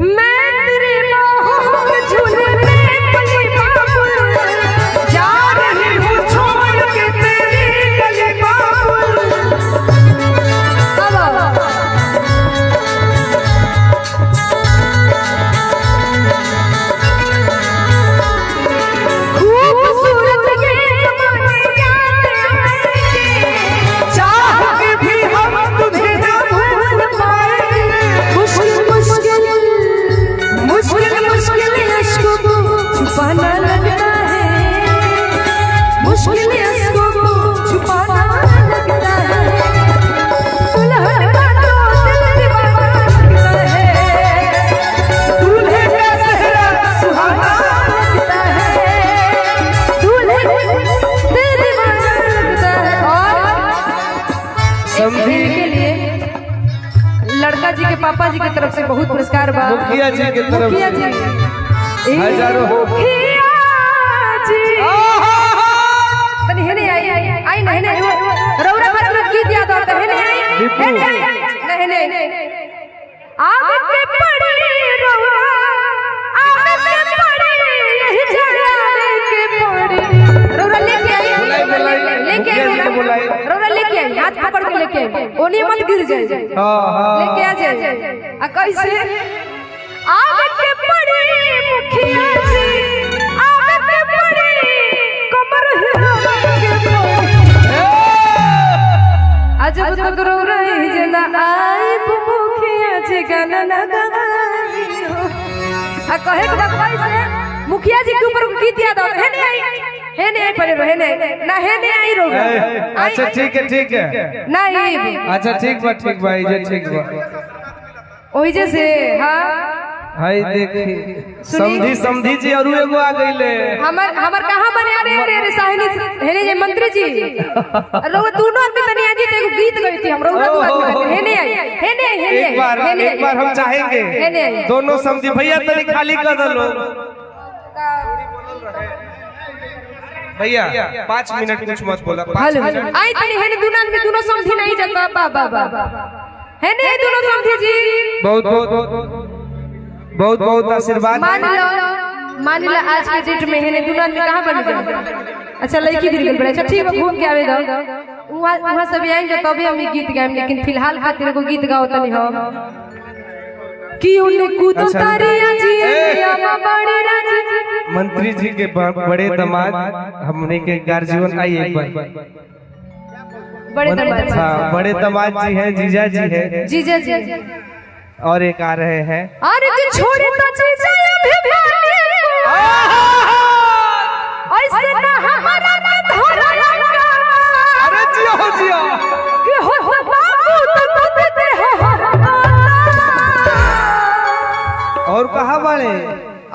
मैं तेरे बाहों के झूले में पली बाबुल, जा रही हूँ छोड़ के तेरी गली बाबुल। मुखिया जी की तरफ मुखिया से जी हजारों मुखिया जी तनी हेने आई नहीं नहीं रौरा पर गीत याद आता है नहीं आग के पड़ी रौरा आग के पड़ी यही जलावे के पड़ी रौरा लेके आई रौरा लेके आई हाथ पकड़ के लेके आई ओनी मत गिर जाए लेके आ जाए आ कैसे आग के पड़ी मुखिया जी आग के पड़ी कमर हिला के पड़ी आज तक रो रही जना आई मुखिया जी गाना ना गाई आ कहे के कैसे मुखिया जी के ऊपर गीत याद आता है नहीं आई पड़े है नहीं ना है नहीं आई रो अच्छा ठीक है नहीं अच्छा ठीक बा ये ठीक बा ओही जैसे हां हाय देखी समधी जी और एगो आ गईले हमर कहां बने अरे साहिनी हेने जे मंत्री जी रो दोनों आदमी तनी आजी एगो गीत गई थी हम रो हेने एक बार हम चाहेंगे दोनों समधी भैया तनी खाली कर दो भैया 5 मिनट कुछ मत बोला हेलो आई तनी हेने दोनों आदमी दोनों समधी नहीं जाता बा हेने दोनों समधी जी बहुत आशीर्वाद मान लो आज के डेट में हेने दोनों आदमी कहां बन गए अच्छा लड़की गिर गई अच्छा ठीक है घूम के आवे दो वहां सब आएंगे तभी हम गीत गाएं लेकिन फिलहाल खातिर को गीत गाओ तनी हम कि उन्हें कूद उतारिया जी अम्मा बड़ी राजी मंत्री जी के बड़े दामाद हमने के गार्जियन आई एक बार बड़े दामाद हाँ बड़े दामाद जी हैं जीजा जी और एक आ रहे हैं अरे जी छोड़ी तो जीजा अभी ऐसे ना हमारा में धोरा अरे जियो कि हो बाबू तो देते हो और कहाँ बाड़े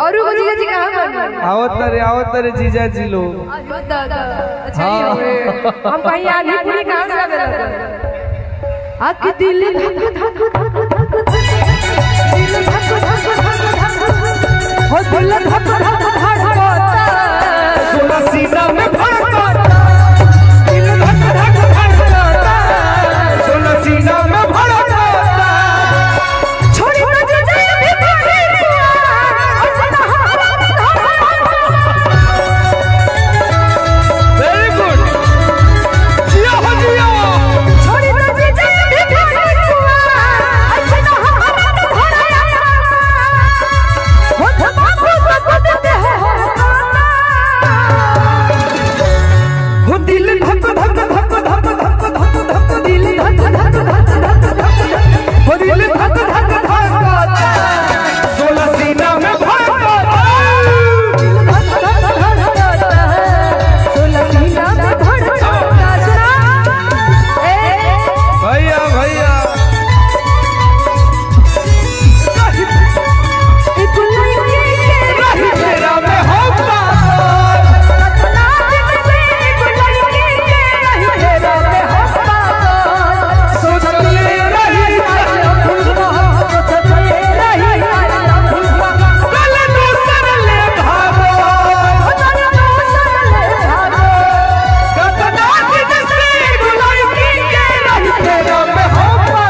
और जीजा जी कहाँ बाड़े आओ तरे जीजा जी लोग अच्छा हम कहीं आधी पूरी कहाँ से आवे आक दिल हो दिल धड़कता सोना सीना में भड़कता दिल धड़कता सोना सीना में भड़कता छोड़ी ना जीजा भी बड़ी वेरी गुड जियो हो जियो छोड़ी ना जीजा भी बड़ी ऐसे ना हमारा धोरा हो बाबू तो देते हो दिल धक धक धक धक धक धक धक दिल धक धक धक धक धक हो दिल धक धक धक सोना सीना में भड़कता भैया तेरा में होगा सोचते रही कल दूसर ले भागो कतना दिन से बुलाई के रही तेरा में होगा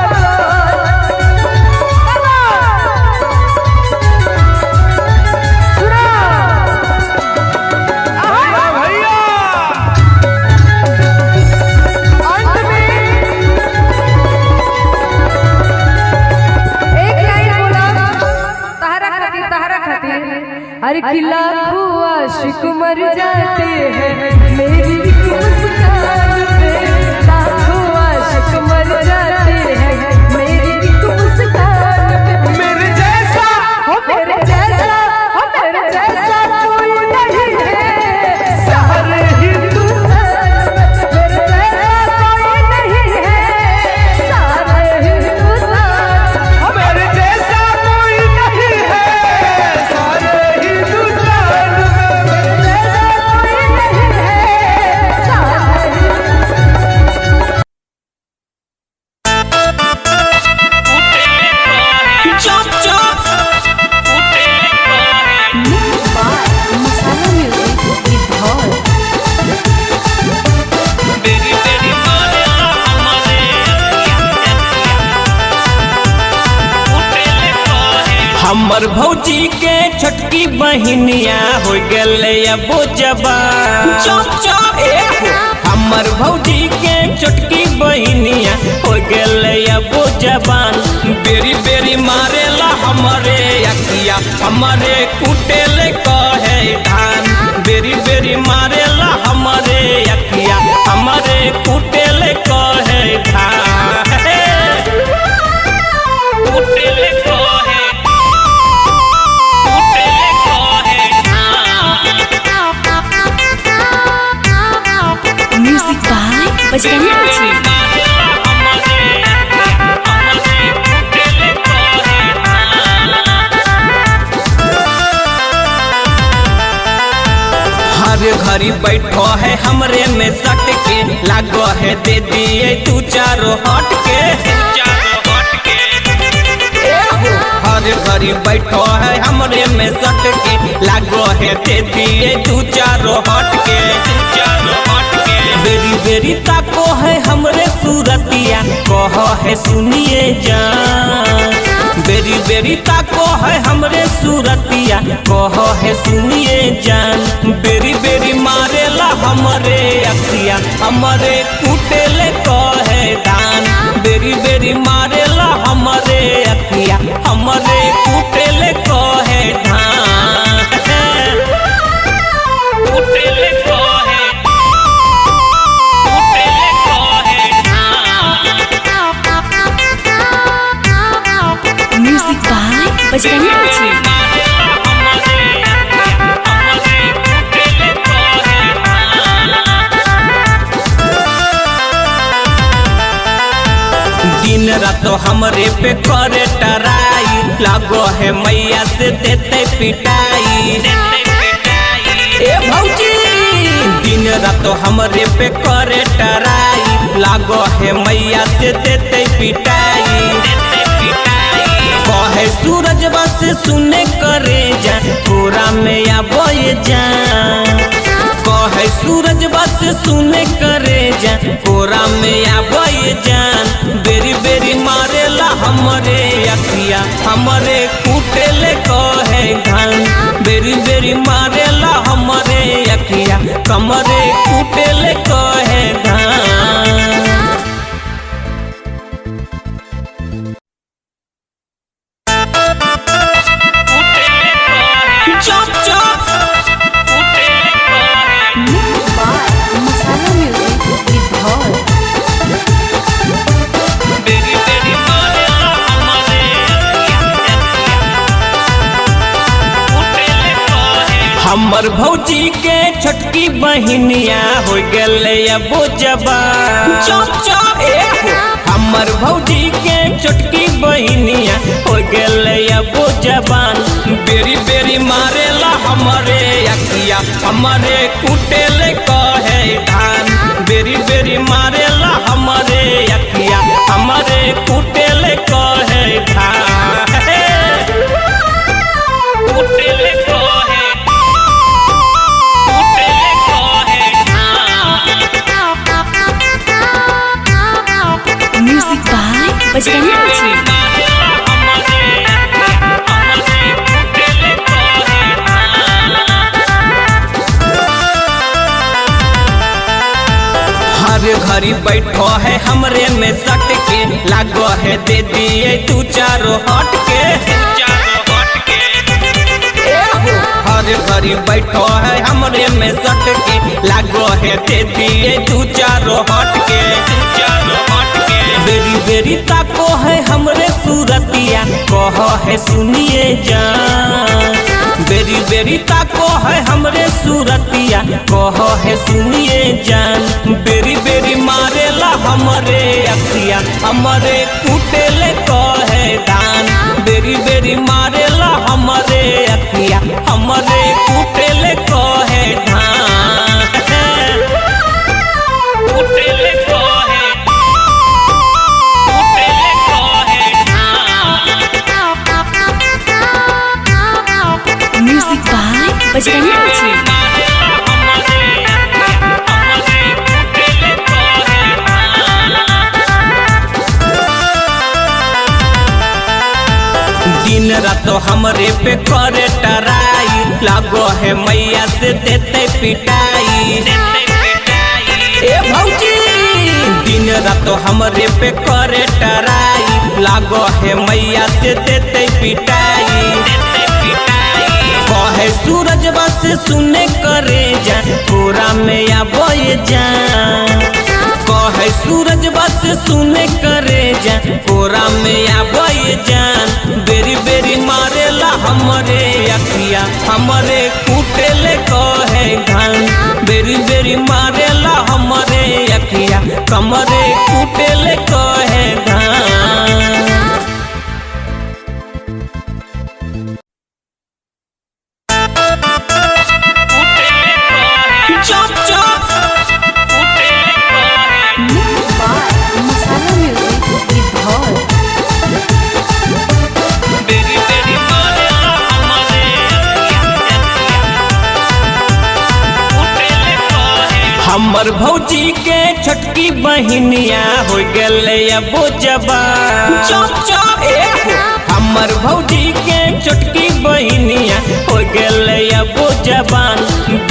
भैया अरे किला आशिक मर जाते हैं मेरी मुस्कान पे लाखों आशिक मर जाते हैं मेरी मुस्कान पे मेरे जैसा मेरे जैसा कोई नहीं है सारे हिंदुस्तान मेरे जैसा कोई नहीं है सारे हिंदुस्तान मेरे जैसा कोई नहीं है सारे हिंदुस्तान में। कोई नहीं है हमर भौजी के छोटकी बहिनिया हो गए अब जवान। चुप चुप हमर भौजी के छोटकी बहिनिया हो गए अब जवान। बेरी बेरी मारेला हमरे अखिया हमरे कुटेल कहे धान। बेरी बेरी मारेला हमरे अखिया हमरे कुटेल कहे धान। कुटेल कहे म्यूजिक बाय बजरंगी जी। हर घड़ी बैठो है हमरे में सट के लागो है दे दिए तू चारो हट के। हर घड़ी बैठो है हमरे में सट के लागो है दे दिए तू चारो हट के। बेरी बेरी ताको है हमरे सूरतिया कहो है सुनिए जान। बेरी बेरी ताको है हमरे सूरतिया कहो है सुनिए जान। बेरी बेरी मारेला हमरे अखिया हमरे कुटेल कहे दान। बेरी बेरी मारेला हमरे अखिया हमरे कुटेल कहे धान। कुटेल कहे म्यूजिक बाय बजरंगी जी। दिन रात हमरे पे करे टराई लागो है मैया से देते पिटाई। ए भौजी दिन रात हमरे पे करे टराई लागो है मैया से देते पिटाई। कहे सूरज बस सुने करे जा पूरा में आबे जा। कहे सूरज बस सुने करे जा पूरा में आबे जान। बेरी बेरी मारेला हमरे अखिया हमरे कुटेल कहे धान। बेरी बेरी मारेला हमरे अखिया कमरे कुटेल कहे धान। चुप चुप मसाला म्यूजिक विद भोल। बेरी बेरी मारेला हमरे हमर भौजी के छोटकी बहिनिया हो गए अब जवान। चुप चुप हमर भौजी के छोटकी बहिनिया हो गए अब जवान। बेरी बेरी मारेला हमरे अखिया हमरे कुटेल कहे धान। बेरी बेरी मारेला हमरे अखिया हमरे कुटेल कहे धान। कुटेल कहे म्यूजिक बाय बजरंगी जी। हर घड़ी बैठो है हमरे में सट के लागो है दे दिए तू चारो हट के। हर घड़ी बैठो है हमरे में सट के लागो है दे दिए तू चारो हट के। बेरी बेरी ताको है हमरे सूरतिया कहो है सुनिए जान। बेरी बेरी ताको है हमरे सूरतिया कहो है सुनिए जान। बेरी बेरी मारेला हमरे अखिया हमरे कुटेल कहे दान। बेरी बेरी मारेला हमरे अखिया हमरे कुटेल कहे धान। कुटेल कहे म्यूजिक बाय बजरंगी जी। दिन दिन रात हमरे पे करे टराई लागो है मैया से देते पिटाई ए भौजी दिन रात हमरे पे करे टराई लागो है मैया से देते पिटाई कहे सूरज बस सुने करे जा पूरा में आबो जा कहे सूरज बस सुने करे जा पूरा में आबो जान बेरी बेरी मारेला हमरे अखिया हमरे कुटेले कहे धान बेरी बेरी मारेला हमरे अखिया कमरे कुटेले कहे धान चुप चुप मसाला म्यूजिक विद भोल बेरी बेरी मारेला हमरे हमर भौजी के छोटकी बहिनिया हो गेले अब जवान चुप चुप हमर भौजी के छोटकी बहिनिया हो गेले अब जवान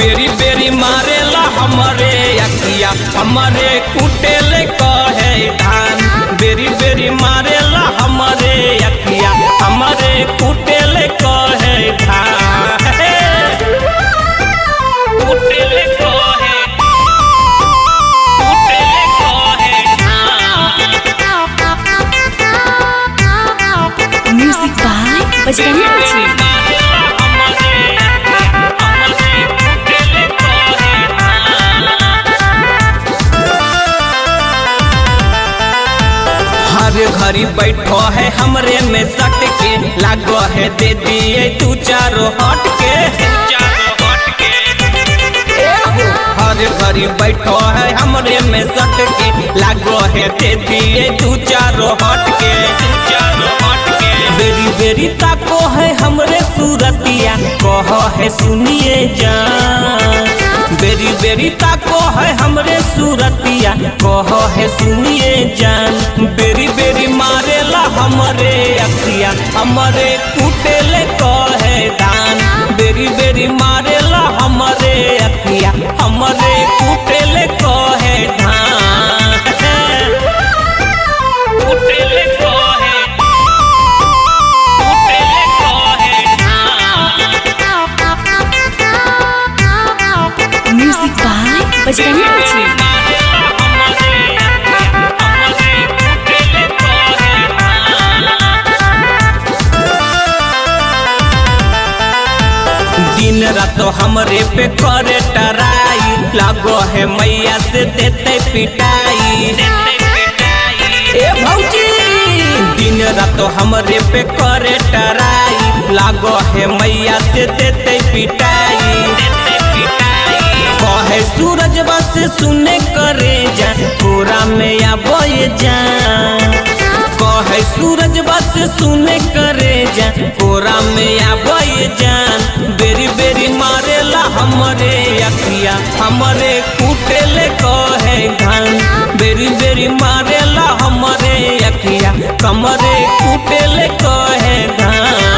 बेरी बेरी मारेला हमरे अखिया हमरे कुटेले कहे धान बेरी बेरी मारेला हमरे अखिया हमरे कुटेले कहे धान कुटेले कहे म्यूजिक बाय बजरंगा जी। हर घड़ी बैठो है हमरे में सट के लागो है दे दिए तू चारो हट के हर घड़ी बैठो है हमरे में सट के लागो है दे दिए तू चारो हट के बेरी बेरी ताको है हमरे सूरतिया कहो है सुनिए जान बेरी बेरी ताको है हमरे सूरतिया कहो है सुनिए जान बेरी बेरी मारेला हमरे अखिया हमरे कुटेले कहे दान बेरी बेरी मारेला हमरे अखिया हमरे कुटेले कहे धान कुटेले कहे म्यूजिक बाय बजरंगा जी। दिन रात हमरे पे करे टराई लागो है मैया से देते पिटाई ए भौजी दिन रात हमरे पे करे टराई लागो है मैया से देते पिटाई कहे सूरज बस सुने करे जा पूरा में आबो जा कहे सूरज बस सुने करे जा पूरा में आबो जान बेरी बेरी मारेला हमरे अखिया हमरे कुटेले कहे धान बेरी बेरी मारेला हमरे अखिया कमरे कुटेले कहे धान